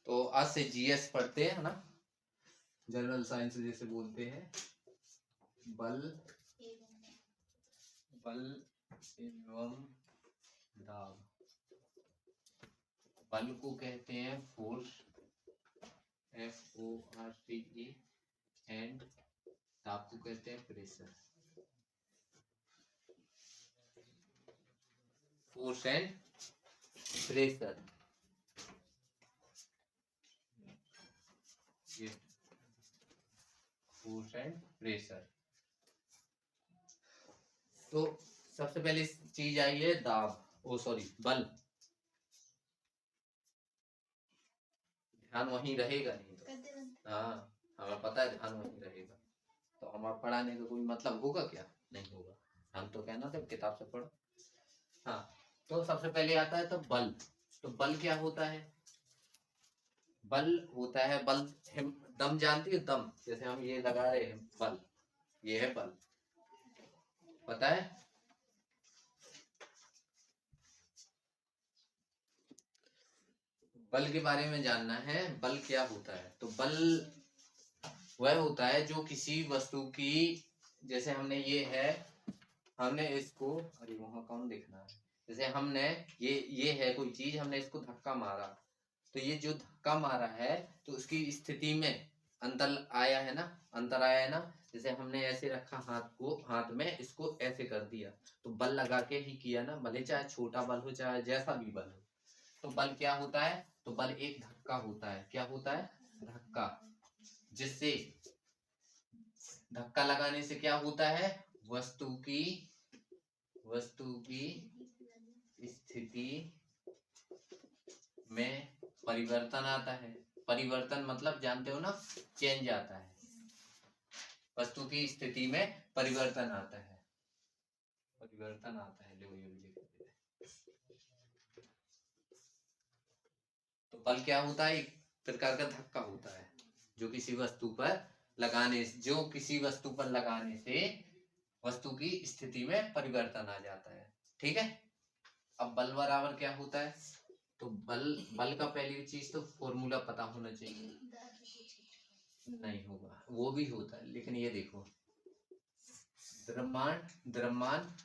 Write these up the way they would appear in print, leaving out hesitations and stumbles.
तो आज से जीएस पढ़ते हैं ना, जनरल साइंस जैसे बोलते हैं। बल एवं दाब। बल को कहते हैं फोर्स, FORCE, एंड दाब को कहते हैं प्रेशर। फोर्स एंड प्रेशर, ये फोर्स एंड प्रेशर। तो सबसे पहले चीज आई है दाब, बल। ध्यान वहीं रहेगा नहीं तो, हाँ हमें पता है ध्यान वहीं रहेगा, तो हमारा पढ़ाने का कोई मतलब होगा क्या? नहीं होगा। हम तो कहना था किताब से पढ़ो। हाँ, तो सबसे पहले आता है तो बल। तो बल क्या होता है? बल होता है, बल दम जानती है? दम जैसे हम ये लगा रहे हैं, बल, ये है बल, पता है? बल के बारे में जानना है, बल क्या होता है? तो बल वह होता है जो किसी वस्तु की, जैसे हमने ये है, हमने इसको, अरे वहां कौन देखना है, जैसे हमने ये है कोई चीज, हमने इसको धक्का मारा, तो ये जो धक्का मारा है तो उसकी स्थिति में अंतर आया है ना, अंतर आया है ना। जैसे हमने ऐसे रखा हाथ को, हाथ में इसको ऐसे कर दिया, तो बल लगा के ही किया ना, भले चाहे छोटा बल हो चाहे जैसा भी बल हो। तो बल क्या होता है? तो बल एक धक्का होता है। क्या होता है? धक्का। जिससे धक्का लगाने से क्या होता है? वस्तु की स्थिति में परिवर्तन आता है। परिवर्तन मतलब जानते हो ना, चेंज आता है। वस्तु की स्थिति में परिवर्तन आता है, परिवर्तन आता है। लो ये लिख देते हैं। तो बल क्या होता है? एक प्रकार का धक्का होता है जो किसी वस्तु पर लगाने से वस्तु की स्थिति में परिवर्तन आ जाता है। ठीक है। अब बल बराबर क्या होता है? तो बल का पहली चीज तो फॉर्मूला पता होना चाहिए। नहीं होगा, वो भी होता है, लेकिन ये देखो, द्रव्यमान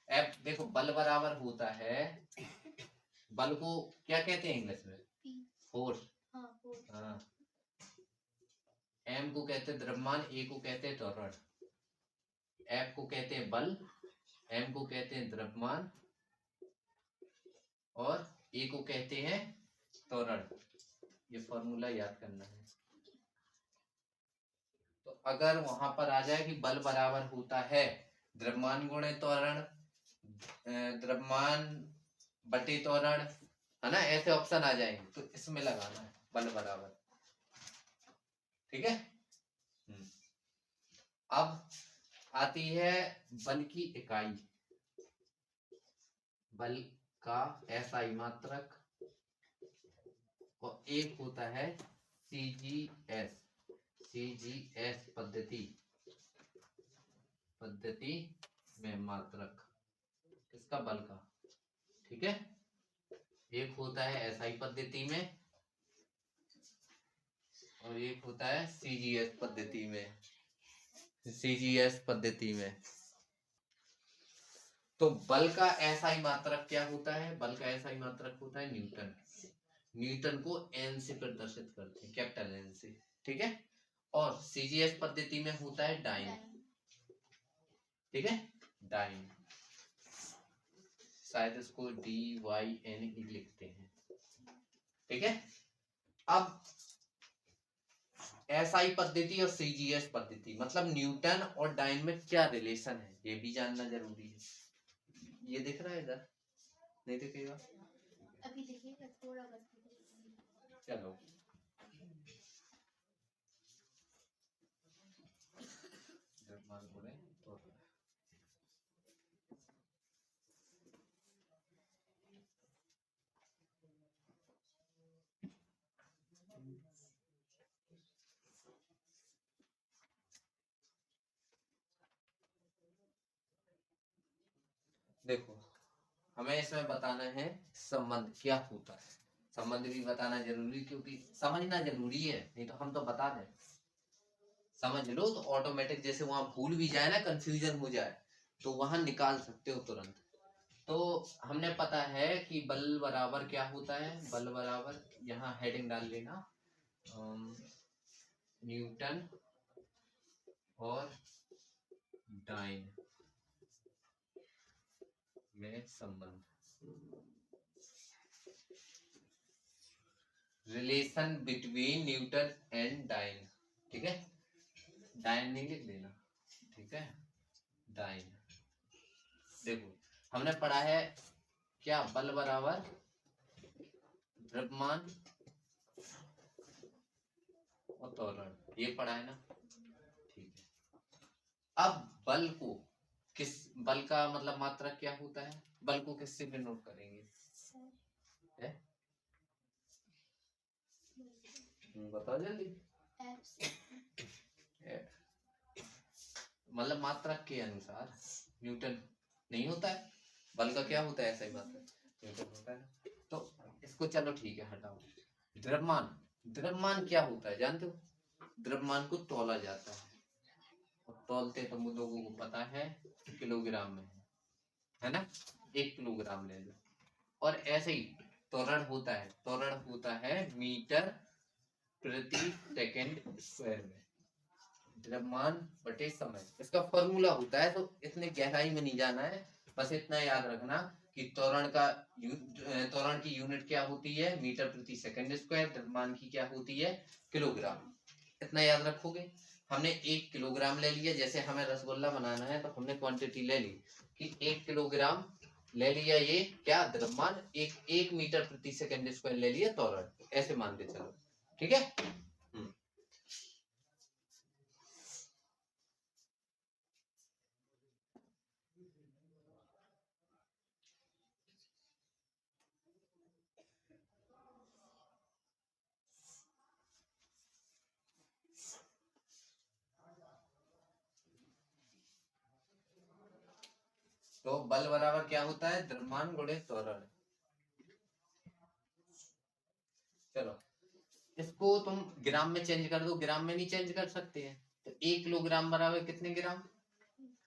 F, देखो बल बराबर होता है, बल को क्या कहते हैं इंग्लिश में? फोर्स। हाँ, M को कहते हैं द्रव्यमान, A को कहते हैं त्वरण। F को कहते हैं बल, M को कहते हैं द्रव्यमान, और A को कहते हैं त्वरण। ये फॉर्मूला याद करना है। तो अगर वहां पर आ जाए कि बल बराबर होता है द्रव्यमान गुणे त्वरण, द्रव्यमान बटे त्वरण, है ना, ऐसे ऑप्शन आ जाएंगे, तो इसमें लगाना है बल बराबर। ठीक है। अब आती है बल की इकाई। बल का SI मात्रक, और एक होता है CGS पद्धति में मात्रक, किसका? बल का। ठीक है। एक होता है SI पद्धति में, और एक होता है CGS पद्धति में। तो बल का SI मात्रक क्या होता है? बल का SI मात्रक होता है न्यूटन। न्यूटन को N से प्रदर्शित करते हैं, कैपिटल N से। ठीक है। और CGS पद्धति में होता है डाइन। ठीक है, डाइन, शायद इसको DYNE लिखते हैं। ठीक है। अब SI पद्धति और CGS पद्धति, मतलब न्यूटन और डाइन में क्या रिलेशन है, ये भी जानना जरूरी है। ये दिख रहा है इधर? नहीं दिखेगा? अभी दिखेगा थोड़ा बस। चलो, देखो, हमें इसमें बताना है संबंध क्या होता है। संबंध भी बताना जरूरी, क्योंकि समझना जरूरी है, नहीं तो हम तो बता दें। समझ लो तो ऑटोमेटिक, जैसे वहां भूल भी जाए ना, कंफ्यूजन हो जाए, तो वहां निकाल सकते हो तुरंत। तो हमने पता है कि बल बराबर क्या होता है। बल बराबर, यहाँ हेडिंग डाल लेना, न्यूटन और डाइन में संबंध, relation between newton and dyne. ठीक है, डाइन नहीं लिख देना, ठीक है, डाइन। देखो हमने पढ़ा है क्या, बल बराबर द्रव्यमान और त्वरण, ये पढ़ा है ना। ठीक है, अब बल को किस, बल का मतलब मात्रा क्या होता है, बल को किससे डिनोट करेंगे, बताओ जल्दी। मतलब मात्रा के अनुसार, न्यूटन नहीं होता है, बल का क्या होता है, ऐसा ही बात है, न्यूटन होता है। तो इसको चलो ठीक है हटाओ। द्रव्यमान, द्रव्यमान क्या होता है जानते हो, द्रव्यमान को तौला जाता है, और तौलते तो हम लोगों को पता है किलोग्राम में है ना, 1 किलोग्राम ले लो। और ऐसे ही त्वरण होता है, त्वरण होता है मीटर प्रति सेकंड स्क्वायर में, द्रव्यमान बटे समय, इसका फॉर्मूला होता है। तो इतने गहराई में नहीं जाना है, बस इतना याद रखना कि त्वरण का त्वरण की यूनिट क्या होती है, मीटर प्रति सेकंड स्क्वायर, द्रव्यमान की क्या होती है, किलोग्राम। इतना याद रखोगे। हमने 1 किलोग्राम ले लिया, जैसे हमें रसगुल्ला बनाना है तो हमने क्वांटिटी ले ली कि 1 किलोग्राम ले लिया, ये क्या द्रव्यमान, 1 मीटर प्रति सेकंड स्क्वायर ले लिया त्वरण, ऐसे मान के चलो। ठीक है, तो बल बराबर क्या होता है, द्रव्यमान गुणे त्वरण। चलो इसको तुम ग्राम में चेंज कर दो, ग्राम में नहीं चेंज कर सकते हैं, तो 1 किलोग्राम बराबर कितने ग्राम,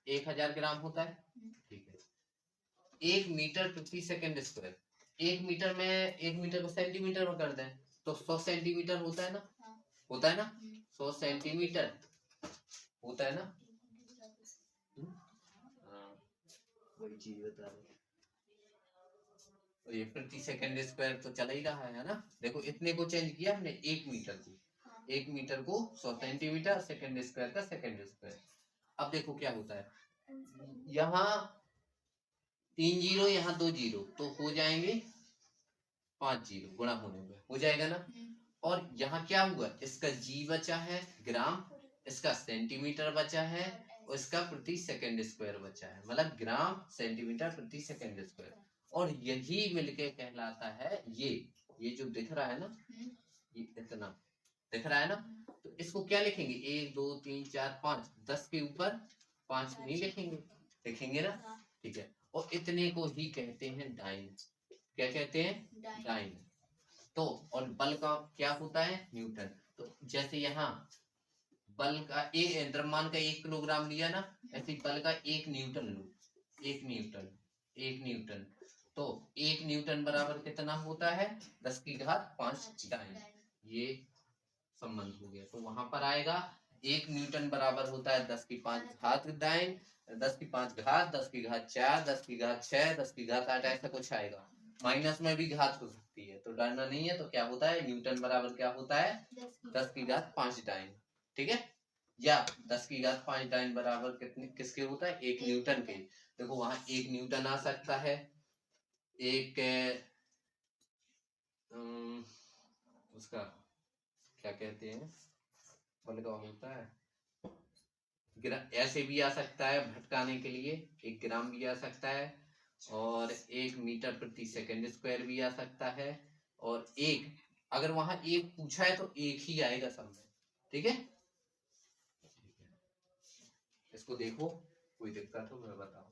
1000 ग्राम होता है। ठीक है, 1 मीटर प्रति सेकंड स्क्वायर, 1 मीटर में, 1 मीटर को सेंटीमीटर में कर दें तो 100 सेंटीमीटर होता है ना, होता है ना, 100 सेंटीमीटर होता है ना। वही चीज बता रहे, तो ये प्रति सेकंड स्क्वायर तो चला ही रहा है ना। देखो इतने को चेंज किया हमने, 1 मीटर को, 1 मीटर को 100 सेंटीमीटर, सेकंड स्क्वायर का सेकंड स्क्वायर। अब देखो क्या होता है, यहाँ 3 जीरो, यहाँ 2 जीरो, तो हो जाएंगे 5 जीरो, गुणा होने में हो जाएगा ना। और यहाँ क्या हुआ, इसका जी बचा है ग्राम, इसका सेंटीमीटर बचा है, और इसका प्रति सेकंड स्क्वायर बचा है, मतलब ग्राम सेंटीमीटर प्रति सेकंड स्क्वायर। और यही मिलके कहलाता है ये जो दिख रहा है ना, ये इतना दिख रहा है ना, तो इसको क्या लिखेंगे, 1 2 3 4 5, 10 के ऊपर 5 नहीं लिखेंगे, लिखेंगे ना। ठीक है, और इतने को ही कहते हैं डाइन। क्या कहते हैं, डाइन। तो और बल का क्या होता है, न्यूटन। तो जैसे यहाँ बल का एक, द्रव्यमान का 1 किलोग्राम लिया ना, ऐसे बल का 1 न्यूटन लो, 1 न्यूटन, 1 न्यूटन। तो 1 न्यूटन बराबर कितना होता है, 10 की घात 5 डाइन। ये संबंध हो गया, तो वहां पर आएगा 1 न्यूटन बराबर होता है 10 की 5 घात डाइन, 10 की 5 घात, 10 की घात 4, 10 की घात 6, 10 की घात 8, ऐसा कुछ आएगा। माइनस में भी घात हो सकती है, तो डरना नहीं है। तो क्या होता है, न्यूटन बराबर क्या होता है, 10 की घात 5 डाइन। ठीक है, या 10 की घात 5 डाइन बराबर कितने, किसके होता है, 1 न्यूटन के। देखो वहां 1 न्यूटन आ सकता है, एक उसका क्या कहते हैं, बल का होता है, ऐसे भी आ सकता है भटकाने के लिए, 1 ग्राम भी आ सकता है, और 1 मीटर प्रति सेकंड स्क्वायर भी आ सकता है, और एक, अगर वहां एक पूछा है तो एक ही आएगा सब में। ठीक है, इसको देखो, कोई दिक्कत हो मैं बताऊं।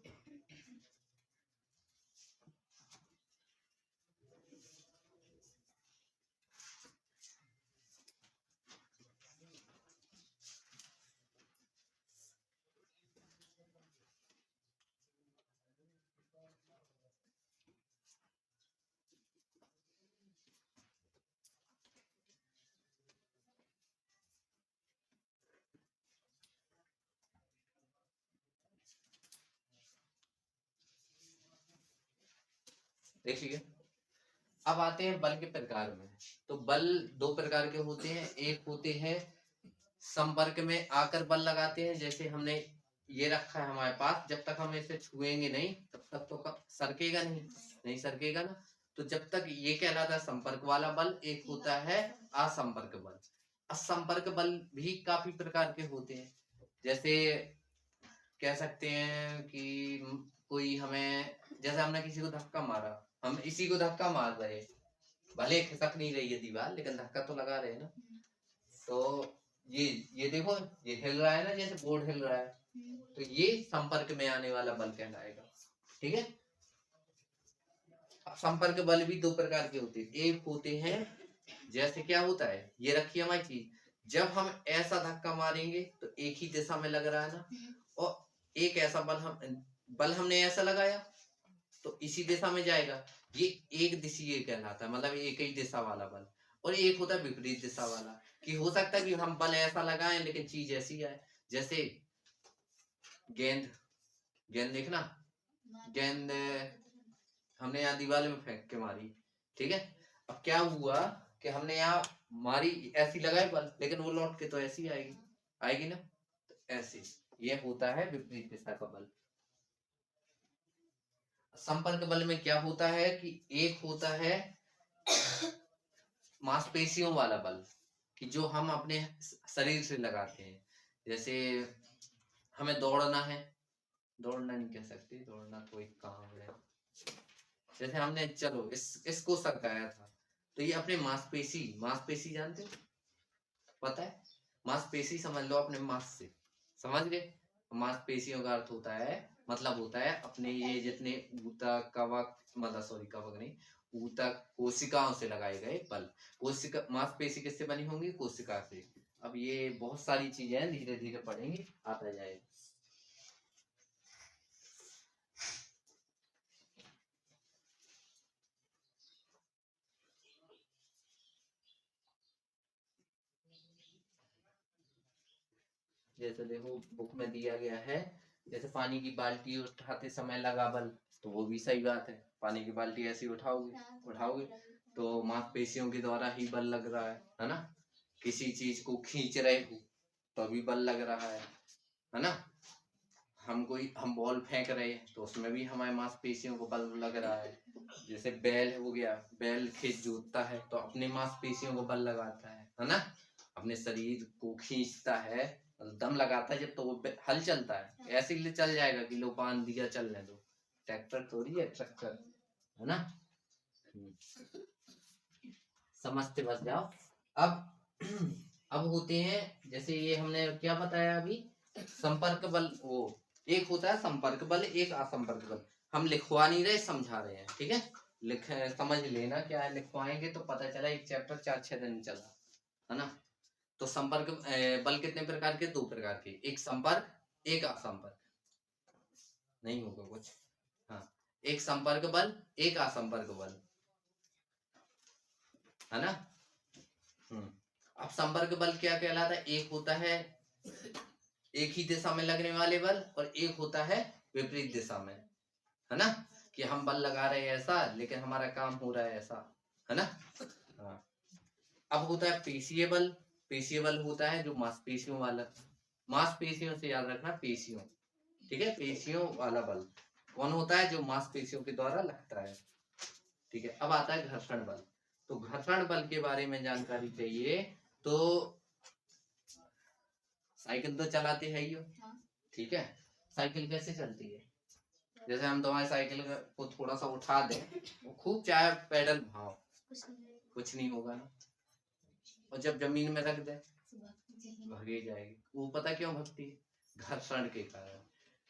देखिए अब आते हैं बल के प्रकार में। तो बल दो प्रकार के होते हैं, एक होते हैं संपर्क में आकर बल लगाते हैं, जैसे हमने ये रखा है हमारे पास, जब तक हम इसे छुएंगे नहीं तब तक तो सरकेगा नहीं सरकेगा ना। तो जब तक ये कहलाता है संपर्क वाला बल। एक होता है असंपर्क बल। असंपर्क बल भी काफी प्रकार के होते हैं, जैसे कह सकते हैं कि कोई हमें, जैसे हमने किसी को धक्का मारा, हम इसी को धक्का मार रहे, भले खिसक नहीं रही है दीवार लेकिन धक्का तो लगा रहे हैं ना। तो ये देखो ये हिल रहा है ना, जैसे बोर्ड हिल रहा है, तो ये संपर्क में आने वाला बल कहलाएगा। ठीक है। अब संपर्क बल भी दो प्रकार के होते हैं। एक होते हैं, जैसे क्या होता है, ये रखिए हमारी चीज, जब हम ऐसा धक्का मारेंगे तो एक ही दिशा में लग रहा है ना, और एक ऐसा बल हमने ऐसा लगाया तो इसी दिशा में जाएगा, ये एक दिशीय कहलाता है, मतलब एक ही दिशा वाला बल। और एक होता है विपरीत दिशा वाला, कि हो सकता है कि हम बल ऐसा लगाएं लेकिन चीज ऐसी आए, जैसे गेंद देखना, गेंद हमने यहाँ दीवार में फेंक के मारी, ठीक है। अब क्या हुआ कि हमने यहाँ मारी, ऐसी लगाई बल, लेकिन वो लौट के तो ऐसी आएगी ना, तो ऐसे ये होता है विपरीत दिशा का बल। संपर्क बल में क्या होता है कि एक होता है मांसपेशियों वाला बल, कि जो हम अपने शरीर से लगाते हैं, जैसे हमें दौड़ना है, दौड़ना नहीं कह सकते, दौड़ना तो एक काम है, जैसे हमने चलो इसको सरकाया था, तो ये अपने मांसपेशी जानते हो, पता है, मांसपेशी समझ लो अपने मांस से, समझ गए। मांसपेशियों का अर्थ होता है, मतलब होता है अपने ये जितने ऊतक कवक, मतलब सॉरी कवक नहीं, ऊतक कोशिकाओं से लगाए गए बल। कोशिका मांसपेशी किससे बनी होंगी, कोशिका से। अब ये बहुत सारी चीजें हैं, धीरे धीरे पढ़ेंगे आता जाएगा। जैसे देखो बुक में दिया गया है, जैसे पानी की बाल्टी उठाते समय लगा बल, तो वो भी सही बात है, पानी की बाल्टी ऐसी उठाओगे तो मांसपेशियों के द्वारा ही बल लग रहा है ना। किसी चीज को खींच रहे हो तो भी बल लग रहा है ना। हम बॉल फेंक रहे हैं तो उसमें भी हमारे मांसपेशियों को बल लग रहा है। जैसे बैल हो गया, बैल खेत जोतता है तो अपने मांसपेशियों को बल लगाता है ना, अपने शरीर को खींचता है, दम लगाता है जब तो वो हल चलता है, ऐसे ही चल जाएगा कि लो बांध दिया चलने दो, ट्रैक्टर थोड़ी है ट्रैक्टर, है ना। समझते बस जाओ। अब होते हैं, जैसे ये हमने क्या बताया अभी, संपर्क बल, वो एक होता है संपर्क बल, एक असंपर्क बल। हम लिखवा नहीं रहे, समझा रहे हैं, ठीक है। लिख समझ लेना क्या है, लिखवाएंगे तो पता चला एक चैप्टर 4-6 दिन चला, है ना। तो संपर्क बल कितने प्रकार के, 2 प्रकार के, एक संपर्क एक असंपर्क, नहीं होगा कुछ, हाँ, एक संपर्क बल एक असंपर्क बल, है ना। अब संपर्क बल क्या कहलाता है, एक होता है एक ही दिशा में लगने वाले बल, और एक होता है विपरीत दिशा में, है ना, कि हम बल लगा रहे हैं ऐसा लेकिन हमारा काम हो रहा है ऐसा, है ना। हाँ। अब होता है पेशीय बल। पेशीय बल होता है जो मांसपेशियों वाला, मांसपेशियों से याद रखना, पेशियों, ठीक है, पेशियों वाला बल कौन होता है, जो मांसपेशियों के द्वारा लगता है, ठीक है। अब आता है घर्षण बल। तो घर्षण बल के बारे में जानकारी चाहिए तो साइकिल तो चलाते है ही हो, ठीक है। साइकिल कैसे चलती है, जैसे हम तुम्हारी साइकिल को थोड़ा सा उठा दें, वो खूब चाहे पैडल भाव, कुछ नहीं होगा ना, और जब जमीन में रख दे भागे जाएगी, वो पता क्यों भगती है, घर्षण के कारण।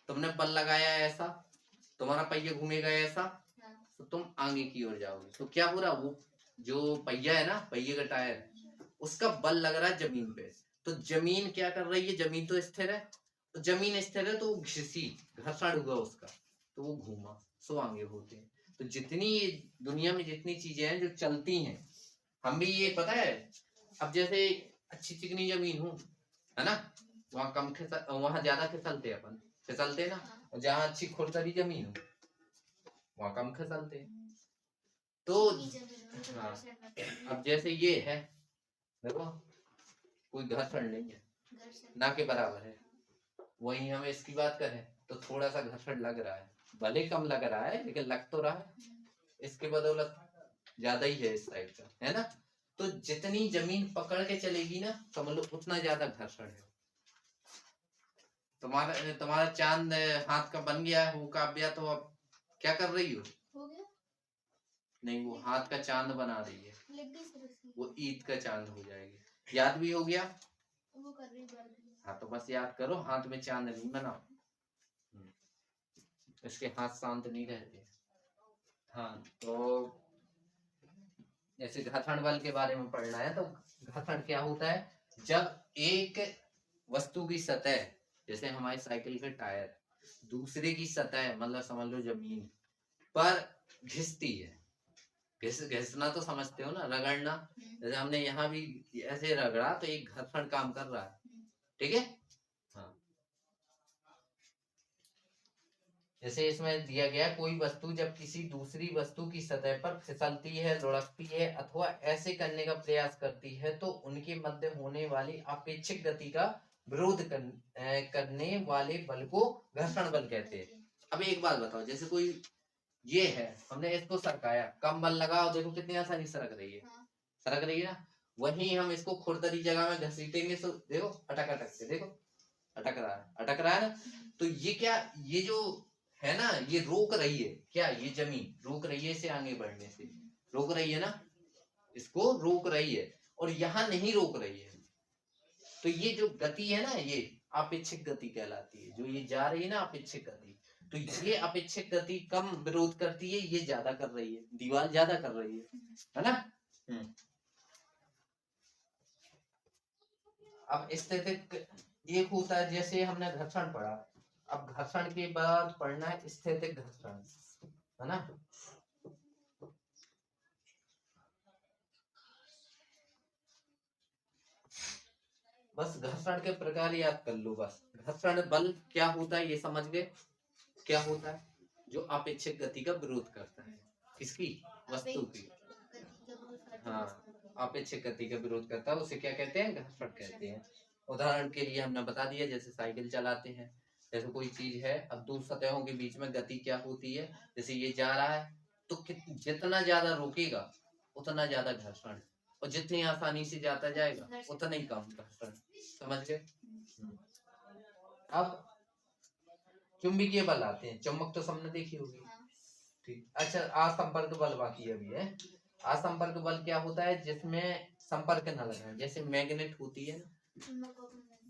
तुमने बल लगाया ऐसा, तुम्हारा पहिया घूमेगा ऐसा, तो तुम आगे की ओर जाओगे, तो क्या हो रहा, वो जो पहिया है ना, पहिए का टायर, उसका बल लग रहा है जमीन पे, तो जमीन क्या कर रही है, जमीन तो स्थिर है, तो जमीन स्थिर है तो वो घिसी, घर्षण हुआ उसका, तो वो घूमा, सो आगे होते हैं। तो जितनी दुनिया में जितनी चीजें हैं जो चलती हैं, हम भी ये पता है, अब जैसे अच्छी चिकनी जमीन हो, है ना, वहाँ वहाँ ज्यादा फिसलते अपन, फिसलते ना, और जहाँ अच्छी खुरदरी जमीन हो वहाँ कम फिसलते, तो हाँ, अब जैसे ये है, देखो कोई घर्षण नहीं है, ना के बराबर है। वहीं हम इसकी बात करें तो थोड़ा सा घर्षण लग रहा है, भले कम लग रहा है लेकिन लग तो रहा है। इसके बदौलत ज्यादा ही है इस साइड का, है ना। तो जितनी जमीन पकड़ के चलेगी ना, समझ लो उतना ज्यादा घर्षण है। तुम्हारा तुम्हारा चांद हाथ का बन गया है, वो काव्या, तो अब क्या कर रही हो गया? नहीं, वो हाथ का चांद बना रही है, वो ईद का चांद हो जाएगी। याद भी हो गया, वो कर रही है। हाँ तो बस याद करो, हाथ में चांद नहीं बनाओ, इसके हाथ शांत नहीं रहते। हाँ तो जैसे घर्षण बल के बारे में पढ़ना है, तो घर्षण क्या होता है, जब एक वस्तु की सतह, जैसे हमारी साइकिल के टायर, दूसरे की सतह मतलब समझ लो जमीन पर घिसती है। घिसना तो समझते हो ना, रगड़ना। जैसे हमने यहाँ भी ऐसे रगड़ा तो एक घर्षण काम कर रहा है, ठीक है। हाँ जैसे इसमें दिया गया, कोई वस्तु जब किसी दूसरी वस्तु की सतह पर फिसलती है, लुढ़कती है अथवा ऐसे करने का प्रयास करती है तो उनके मध्य होने वाली अपेक्षिक गति का विरोध करने वाले बल को घर्षण बल कहते हैं। अब एक बात बताओ, जैसे कोई ये है, हमने इसको सरकाया, कम बल लगाओ, देखो कितनी आसानी सरक रही है। सरक रही है ना। वहीं हम इसको खुरदरी जगह में घसीटेंगे तो देखो अटक अटक से, देखो अटक रहा है, अटक रहा है ना। तो ये क्या, ये जो है ना, ये रोक रही है क्या, ये जमीन रोक रही है इसे आगे बढ़ने से, रोक रही है ना, इसको रोक रही है, और यहाँ नहीं रोक रही है। तो ये जो गति है ना, ये अपेक्षिक गति कहलाती है। जो ये जा रही है ना अपेक्षिक गति, तो ये अपेक्षिक गति कम विरोध करती है, ये ज्यादा कर रही है, दीवार ज्यादा कर रही है ना। अब स्थितिक एक होता है, जैसे हमने घर्षण पढ़ा, अब घर्षण के बाद पढ़ना है स्थितिक घर्षण, है ना। बस घर्षण के प्रकार याद कर लो, बस घर्षण बल क्या होता है ये समझ गए। क्या होता है, जो अपेक्षित गति का विरोध करता है, किसकी, वस्तु की। हाँ अपेक्षित गति का विरोध करता है, उसे क्या कहते हैं, घर्षण कहते हैं। उदाहरण के लिए हमने बता दिया, जैसे साइकिल चलाते हैं, जैसे कोई चीज है, अब दो सतहों के बीच में गति क्या होती है, जैसे ये जा रहा है तो जितना ज्यादा रुकेगा उतना ज्यादा घर्षण, और जितनी आसानी से जाता जाएगा उतना ही कम घर्षण, समझ गए। अब चुंबकीय बल आते हैं, चुंबक तो सबने देखी होगी, ठीक। अच्छा असंपर्क बल बाकी अभी है। असंपर्क बल क्या होता है, जिसमें संपर्क न लगा, जैसे मैग्नेट होती है ना,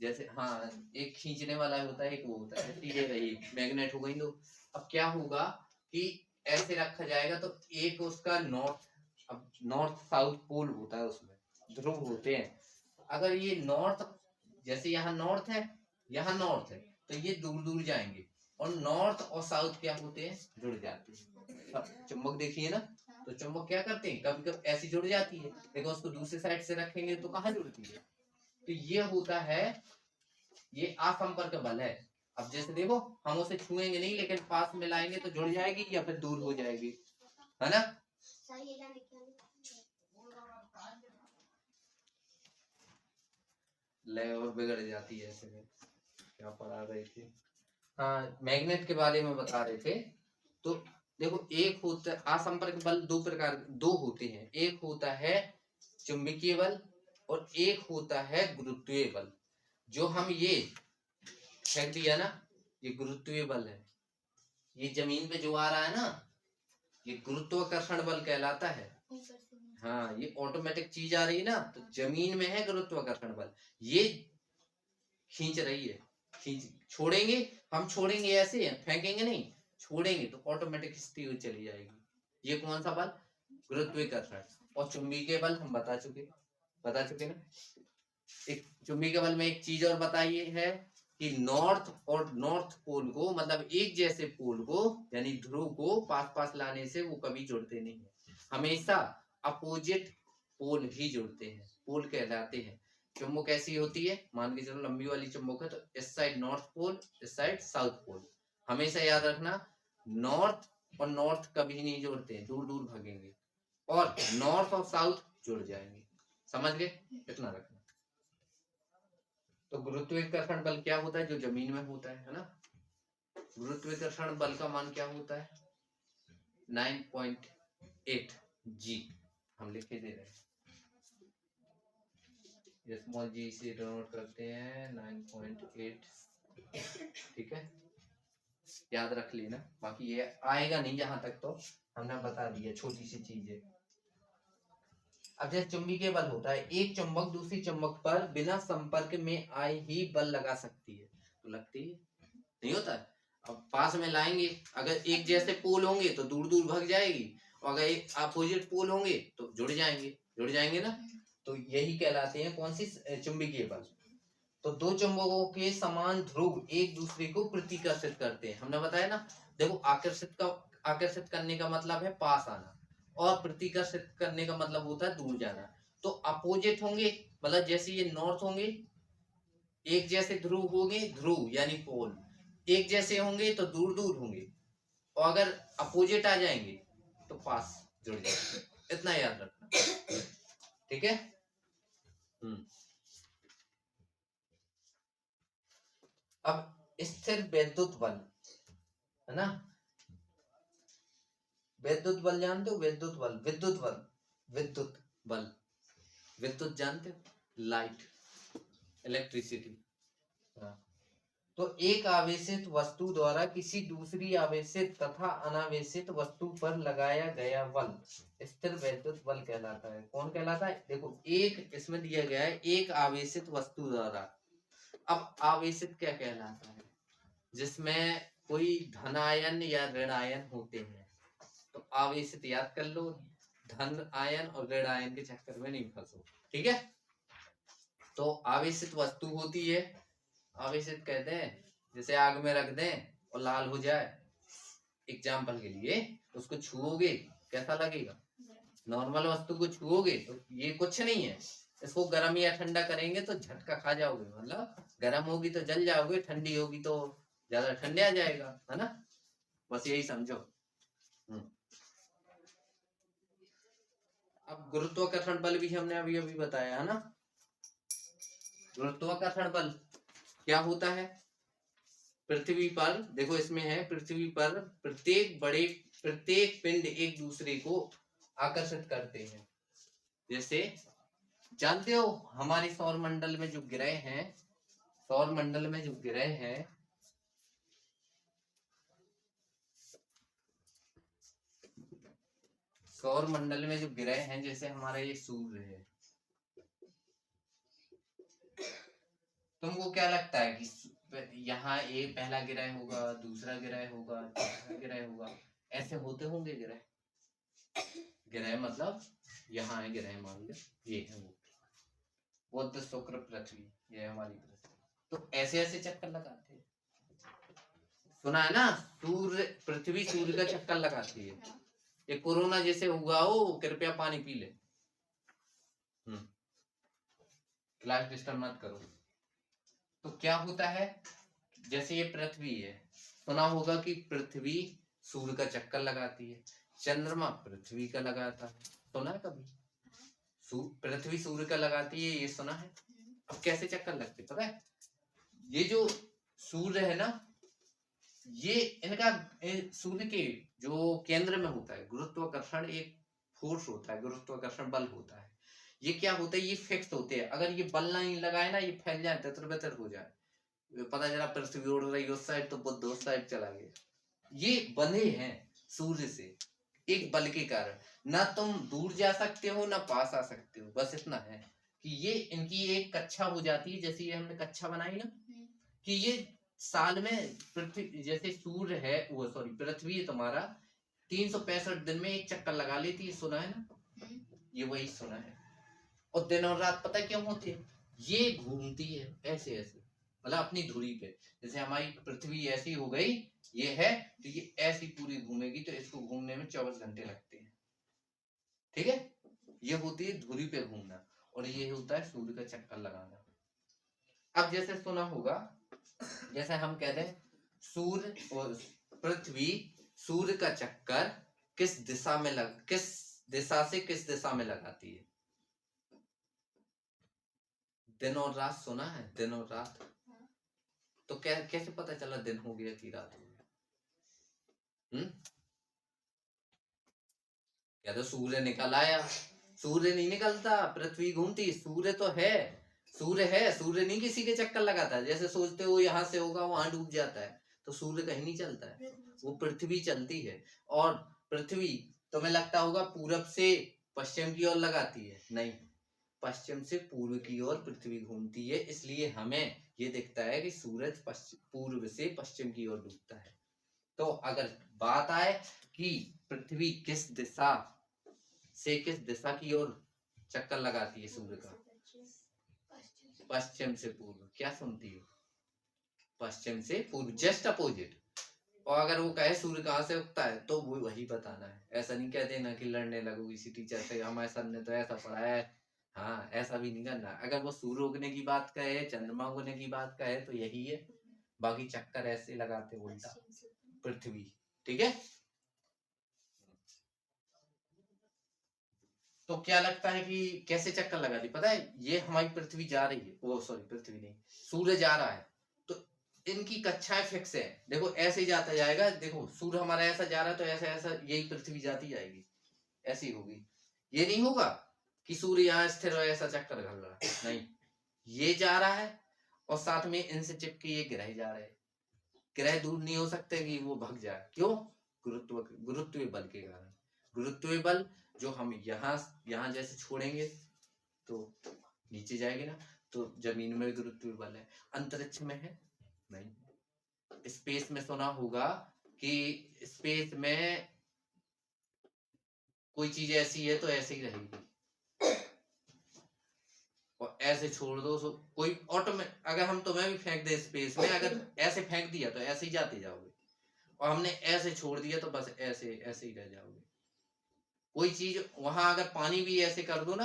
जैसे हाँ एक खींचने वाला होता है, एक वो होता है, ये रही मैग्नेट हो गई। तो अब क्या होगा कि ऐसे रखा जाएगा तो एक उसका नॉर्थ, अब नॉर्थ साउथ पोल होता है, उसमें ध्रुव होते हैं। अगर ये नॉर्थ, जैसे यहाँ नॉर्थ है, यहाँ नॉर्थ है, तो ये दूर दूर जाएंगे, और नॉर्थ और साउथ क्या होते हैं, जुड़ जाते हैं। चुंबक देखिए ना, तो चुंबक क्या करते हैं, कभी कभी ऐसी जुड़ जाती है, लेकिन उसको दूसरी साइड से रखेंगे तो कहाँ जुड़ती है। तो ये होता है, ये असंपर्क बल है। अब जैसे देखो हम उसे छुएंगे नहीं, लेकिन पास में लाएंगे तो जुड़ जाएगी या फिर दूर हो जाएगी, है ना। ले और बिगड़ जाती है ऐसे में। क्या पढ़ा रहे थे, हाँ मैग्नेट के बारे में बता रहे थे। तो देखो एक होता है असंपर्क बल, दो प्रकार, दो होते हैं, एक होता है चुंबकीय बल और एक होता है गुरुत्वीय बल। जो हम ये फेंक दिया ना, ये गुरुत्वीय बल है, ये जमीन पे जो आ रहा है ना, ये गुरुत्वाकर्षण बल कहलाता है। हाँ ये ऑटोमेटिक चीज आ रही है ना, तो जमीन में है गुरुत्वाकर्षण बल, ये खींच रही है, खींच, छोड़ेंगे, हम छोड़ेंगे ऐसे फेंकेंगे नहीं, छोड़ेंगे तो ऑटोमेटिक खींचती हुई चली जाएगी। ये कौन सा बल, गुरुत्वाकर्षण। और चुंबकीय बल हम बता चुके ना। एक चुंबकीय बल में एक चीज और बताइए है कि नॉर्थ और नॉर्थ पोल को, मतलब एक जैसे पोल को यानी ध्रुव को पास पास लाने से वो कभी जुड़ते नहीं है, हमेशा अपोजिट पोल ही जुड़ते हैं, पोल कहलाते हैं। चुंबक ऐसी होती है, मान के चलो लंबी वाली चुंबक है, तो इस साइड नॉर्थ पोल, इस साइड साउथ पोल। हमेशा याद रखना, नॉर्थ और नॉर्थ कभी नहीं जोड़ते हैं, दूर दूर भागेंगे, और नॉर्थ और साउथ जुड़ जाएंगे। समझ गए? इतना रखना। तो गुरुत्वाकर्षण बल क्या होता है? जो जमीन में होता है ना। गुरुत्वाकर्षण बल का मान क्या होता है? 9.8 जी हम लिख के दे रहे हैं, स्मॉल जी से डिनोट करते हैं 9.8। ठीक है, याद रख लेना, बाकी ये आएगा नहीं जहां तक तो हमने बता दिया, छोटी सी चीज है। अब जैसे चुंबकीय बल होता है, एक चुंबक दूसरी चुंबक पर बिना संपर्क में आए ही बल लगा सकती है, तो लगती है नहीं होता है। अब पास में लाएंगे, अगर एक जैसे पोल होंगे तो दूर दूर भाग जाएगी, और अगर एक अपोजिट पोल होंगे तो जुड़ जाएंगे ना। तो यही कहलाते हैं कौन सी? चुंबकीय बल। तो दो चुंबकों के समान ध्रुव एक दूसरे को प्रतिकर्षित करते हैं, हमने बताया ना। देखो, आकर्षित करने का मतलब है पास आना, और प्रतिकर्षित करने का मतलब होता है दूर जाना। तो अपोजिट होंगे, मतलब जैसे ये नॉर्थ होंगे, एक जैसे ध्रुव होंगे, ध्रुव यानी पोल एक जैसे होंगे तो दूर दूर होंगे, और अगर अपोजिट आ जाएंगे तो पास जुड़ जाएंगे। इतना याद रखना, ठीक है। अब स्थिर वैद्युत बल है ना, वैद्युत बल जानते हो? वैद्युत बल, विद्युत बल, विद्युत बल, विद्युत जानते हो? Light, electricity. हाँ। तो एक आवेशित वस्तु द्वारा किसी दूसरी आवेशित तथा अनावेशित वस्तु पर लगाया गया बल स्थिर वैद्युत बल कहलाता है। कौन कहलाता है? देखो, एक इसमें दिया गया है, एक आवेशित वस्तु द्वारा। अब आवेशित क्या कहलाता है? जिसमें कोई धनायन या ऋण आयन होते हैं। तो आवेशित याद कर लो, धन आयन और ऋण आयन के चक्कर में नहीं फंसो, ठीक है। तो आवेशित वस्तु होती है, आवेशित कहते हैं जैसे आग में रख दें और लाल हो जाए, एग्जाम्पल के लिए, उसको छुओगे कैसा लगेगा? नॉर्मल वस्तु को छुओगे तो ये कुछ नहीं है, इसको गर्म या ठंडा करेंगे तो झटका खा जाओगे, मतलब गर्म होगी तो जल जाओगे, ठंडी होगी तो ज्यादा ठंडे आ जाएगा, है ना। बस यही समझो। अब गुरुत्वाकर्षण बल भी हमने अभी अभी बताया है ना। गुरुत्वाकर्षण बल क्या होता है? पृथ्वी पर, देखो इसमें है, पृथ्वी पर प्रत्येक पिंड एक दूसरे को आकर्षित करते हैं। जैसे जानते हो हमारे सौर मंडल में जो ग्रह हैं, सौर मंडल में जो ग्रह हैं, सौर मंडल में जो ग्रह हैं, जैसे हमारा ये सूर्य है, तुमको क्या लगता है कि यहाँ एक पहला ग्रह होगा, दूसरा ग्रह होगा, तीसरा ग्रह होगा, ऐसे होते होंगे ग्रह? ग्रह मतलब यहाँ है ग्रह, मान लो ये है वो बुध शुक्र पृथ्वी, ये है हमारी पृथ्वी। तो ऐसे ऐसे चक्कर लगाते हैं, सुना है ना, सूर्य पृथ्वी सूर्य का चक्कर लगाती है। ये कोरोना जैसे हुआ हो, कृपया पानी पी ले, क्लास डिस्टर्ब मत करो। तो क्या होता है, जैसे ये पृथ्वी है, सुना होगा कि पृथ्वी सूर्य का चक्कर लगाती है, चंद्रमा पृथ्वी का लगाता है, सुना है कभी? पृथ्वी सूर्य का लगाती है, ये सुना है। अब कैसे चक्कर लगते पता है? ये जो सूर्य है ना, ये इनका सूर्य के जो केंद्र में होता है गुरुत्वाकर्षण, एक फोर्स होता है, गुरुत्वाकर्षण बल होता है। ये क्या होता है? ये फिक्स होते हैं, अगर ये बल नहीं लगाए ना, ये फैल जाए, तितर बितर हो जाए, पता चला पृथ्वी उड़ रही उस साइड तो बुध उस साइड चला गया। ये बंधे हैं सूर्य से एक बल के कारण, ना तुम दूर जा सकते हो ना पास आ सकते हो, बस इतना है कि ये इनकी एक कक्षा हो जाती है, जैसे ये हमने कक्षा बनाई ना, कि ये साल में पृथ्वी, जैसे सूर्य है वो, सॉरी पृथ्वी है तुम्हारा, 365 दिन में एक चक्कर लगा लेती है, सुना है ना? ये वही सुना है। और दिन और रात पता क्यों होती है? ये घूमती है ऐसे ऐसे, मतलब अपनी धुरी पे, जैसे हमारी पृथ्वी ऐसी हो गई, ये है तो ये ऐसी पूरी घूमेगी, तो इसको घूमने में 24 घंटे लगते हैं, ठीक है। ये होती है धुरी पे घूमना, और ये होता है सूर्य का चक्कर लगाना। अब जैसे सुना होगा, जैसे हम कहते हैं सूर्य और पृथ्वी, सूर्य का चक्कर किस दिशा से किस दिशा में लगाती है? दिन और रात सुना है, दिन और रात। तो कैसे पता चला दिन हो गया कि रात हो गया? या तो सूर्य निकल आया, सूर्य नहीं निकलता, पृथ्वी घूमती, सूर्य तो है, सूर्य है, सूर्य नहीं किसी के चक्कर लगाता है। जैसे सोचते हो यहाँ से होगा वहां डूब जाता है, तो सूर्य कहीं नहीं चलता है, वो पृथ्वी चलती है। और पृथ्वी तुम्हें लगता होगा पूरब से पश्चिम की ओर लगाती है, नहीं, पश्चिम से पूर्व की ओर पृथ्वी घूमती है, इसलिए हमें ये दिखता है कि सूरज पूर्व से पश्चिम की ओर डूबता है। तो अगर बात आए कि पृथ्वी किस दिशा से किस दिशा की ओर चक्कर लगाती है सूर्य का, पश्चिम से पूर्व। क्या सुनती हो? पश्चिम से पूर्व, जस्ट अपोजिट। और अगर वो कहे सूर्य कहाँ से उगता है तो वो वही बताना है, ऐसा नहीं कहते ना कि लड़ने लगो किसी टीचर से, हमारे सर ने तो ऐसा पढ़ाया है। हाँ, ऐसा भी नहीं करना। अगर वो सूर्य उगने की बात कहे, चंद्रमा उगने की बात कहे तो यही है, बाकी चक्कर ऐसे लगाते उल्टा पृथ्वी। ठीक है, तो क्या लगता है कि कैसे चक्कर लगाती? पता है, ये हमारी पृथ्वी जा रही है, वो सॉरी पृथ्वी नहीं, सूर्य जा रहा है, तो इनकी कक्षाएं फिक्स है। देखो ऐसे ही जाता जाएगा, देखो सूर्य हमारा ऐसा जा रहा है तो ऐसा ऐसा यही पृथ्वी जाती जाएगी, ऐसी होगी। ये नहीं होगा कि सूर्य यहाँ स्थिर है ऐसा चक्कर घल रहा है, नहीं, ये जा रहा है और साथ में इनसे चिपके ये ग्रह जा रहे हैं। ग्रह दूर नहीं हो सकते कि वो भग जाए, क्यों? गुरुत्व बल के कारण। गुरुत्व बल जो हम यहाँ जैसे छोड़ेंगे तो नीचे जाएगी ना, तो जमीन में गुरुत्व बल है। अंतरिक्ष में है नहीं। स्पेस में सुना होगा कि स्पेस में कोई चीज ऐसी है तो ऐसे ही रहेगी, और ऐसे छोड़ दो तो कोई ऑटोमेटिक, अगर हम तुम्हें भी फेंक दे स्पेस में, अगर ऐसे फेंक दिया तो ऐसे ही जाते जाओगे, और हमने ऐसे छोड़ दिया तो बस ऐसे ऐसे ही रह जाओगे। कोई चीज वहां अगर पानी भी ऐसे कर दो ना,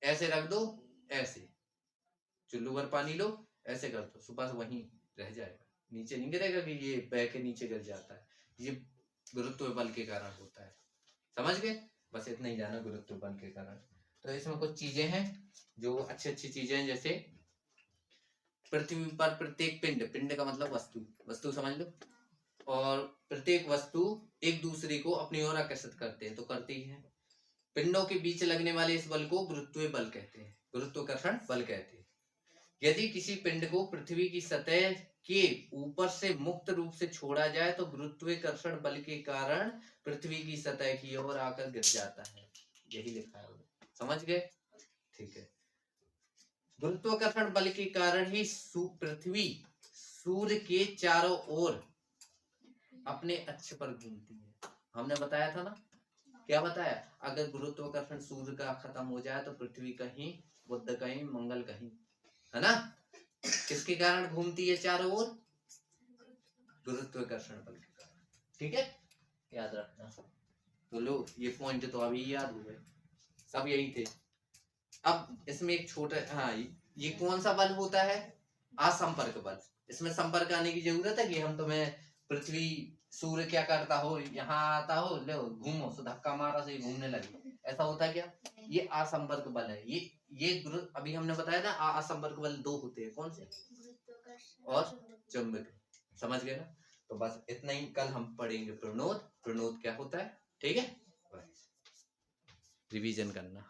ऐसे रख दो, ऐसे चुल्लू भर पानी लो, ऐसे कर दो, सुबह से वहीं रह जाएगा, नीचे नहीं गिरेगा कि ये बह के नीचे गिर जाता है। ये गुरुत्व बल के कारण होता है, समझ गए? बस इतना ही जाना गुरुत्व बल के कारण। तो इसमें कुछ चीजें हैं जो अच्छी अच्छी चीजें हैं, जैसे पृथ्वी पर प्रत्येक पिंड, पिंड का मतलब वस्तु, वस्तु समझ लो, और प्रत्येक वस्तु एक दूसरे को अपनी ओर आकर्षित करते हैं, तो करती है। पिंडों के बीच लगने वाले इस बल को गुरुत्वीय बल कहते हैं, गुरुत्वाकर्षण बल कहते हैं। यदि किसी पिंड को पृथ्वी की सतह के ऊपर से मुक्त रूप से छोड़ा जाए तो गुरुत्वाकर्षण बल के कारण पृथ्वी की सतह की ओर आकर गिर जाता है, यही लिखा है, समझ गए? ठीक है, गुरुत्वाकर्षण बल के कारण ही पृथ्वी सूर्य के चारों ओर अपने अक्ष पर घूमती है। हमने बताया था ना, क्या बताया? अगर गुरुत्वाकर्षण सूर्य का खत्म हो जाए तो पृथ्वी कहीं, बुध कहीं, मंगल कहीं, है ना? किसके कारण घूमती है चारों ओर? गुरुत्वाकर्षण बल के कारण। ठीक है, याद रखना। तो लो, ये पॉइंट तो अभी याद हो गए, सब यही थे। अब इसमें एक छोटा, हाँ, ये कौन सा बल होता है? असंपर्क बल। इसमें संपर्क आने की जरूरत है कि हम तुम्हें पृथ्वी सूर्य क्या करता हो, यहाँ आता हो, ले घूमो, तो धक्का मारा से घूमने लगे, ऐसा होता है क्या? ये असंपर्क बल है। ये अभी हमने बताया ना, असंपर्क बल दो होते हैं, कौन से? और चुंबक। समझ गए ना? तो बस इतना ही, कल हम पढ़ेंगे प्रणोद। प्रणोद क्या होता है, ठीक है? रिवीजन करना।